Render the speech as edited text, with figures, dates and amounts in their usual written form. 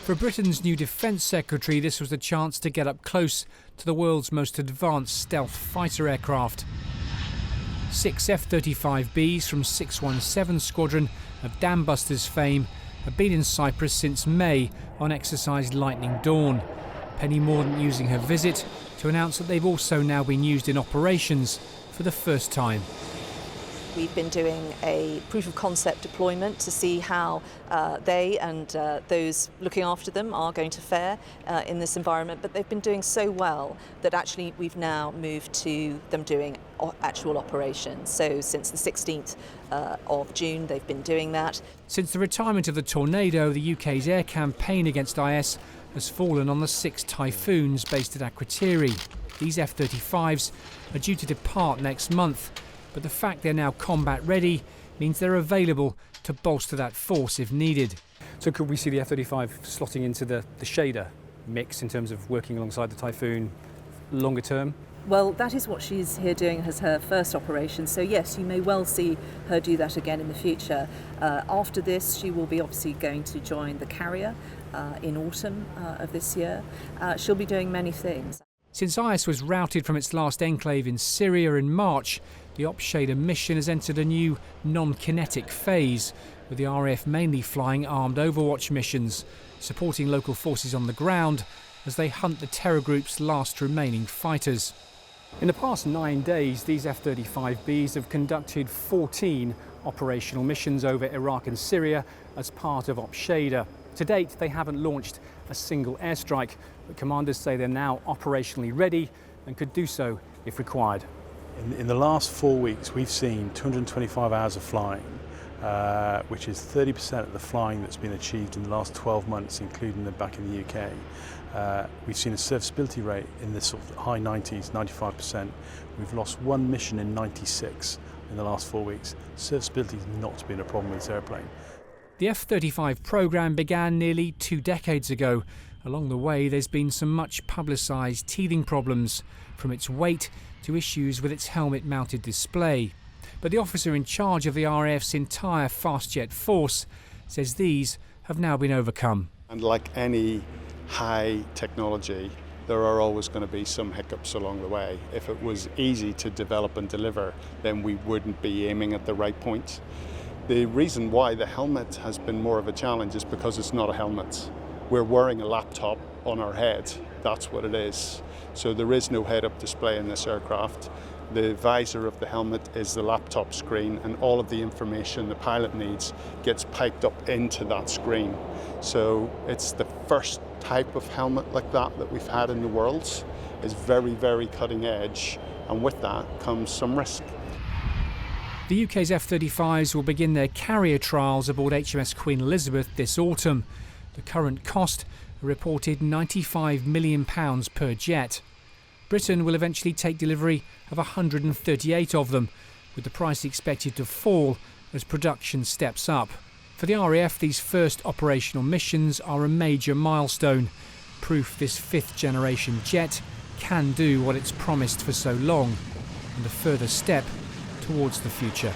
For Britain's new Defence Secretary, this was a chance to get up close to the world's most advanced stealth fighter aircraft. 6 F-35Bs from 617 Squadron of Dambusters fame have been in Cyprus since May on exercise Lightning Dawn. Penny Mordaunt using her visit to announce that they've also now been used in operations for the first time. We've been doing a proof of concept deployment to see how they and those looking after them are going to fare in this environment, but they've been doing so well that actually we've now moved to them doing actual operations. So since the 16th of June they've been doing that. Since the retirement of the Tornado, the UK's air campaign against IS has fallen on the 6 Typhoons based at Akrotiri. These F-35s are due to depart next month, but the fact they're now combat ready means they're available to bolster that force if needed. So could we see the F-35 slotting into the shader mix in terms of working alongside the Typhoon longer term? Well, that is what she's here doing as her first operation, so yes, you may well see her do that again in the future. After this, she will be obviously going to join the carrier in autumn of this year. She'll be doing many things. Since IS was routed from its last enclave in Syria in March, the Op Shader mission has entered a new non-kinetic phase, with the RAF mainly flying armed overwatch missions, supporting local forces on the ground as they hunt the terror group's last remaining fighters. In the past 9 days, these F-35Bs have conducted 14 operational missions over Iraq and Syria as part of Op Shader. To date, they haven't launched a single airstrike, but commanders say they're now operationally ready and could do so if required. In the last 4 weeks, we've seen 225 hours of flying, which is 30% of the flying that's been achieved in the last 12 months, including back in the UK. We've seen a serviceability rate in the sort of high 90s, 95%. We've lost one mission in 96 in the last 4 weeks. Serviceability has not been a problem with this airplane. The F-35 programme began nearly 2 decades ago. Along the way, there's been some much publicised teething problems, from its weight to issues with its helmet-mounted display. But the officer in charge of the RAF's entire fast jet force says these have now been overcome. And like any high technology, there are always going to be some hiccups along the way. If it was easy to develop and deliver, then we wouldn't be aiming at the right point. The reason why the helmet has been more of a challenge is because it's not a helmet. We're wearing a laptop on our head. That's what it is. So there is no head-up display in this aircraft. The visor of the helmet is the laptop screen, and all of the information the pilot needs gets piped up into that screen. So it's the first type of helmet like that we've had in the world. It's very, very cutting edge, and with that comes some risk. The UK's F-35s will begin their carrier trials aboard HMS Queen Elizabeth this autumn. The current cost, a reported £95 million per jet. Britain will eventually take delivery of 138 of them, with the price expected to fall as production steps up. For the RAF, these first operational missions are a major milestone, proof this 5th generation jet can do what it's promised for so long, and a further step towards the future.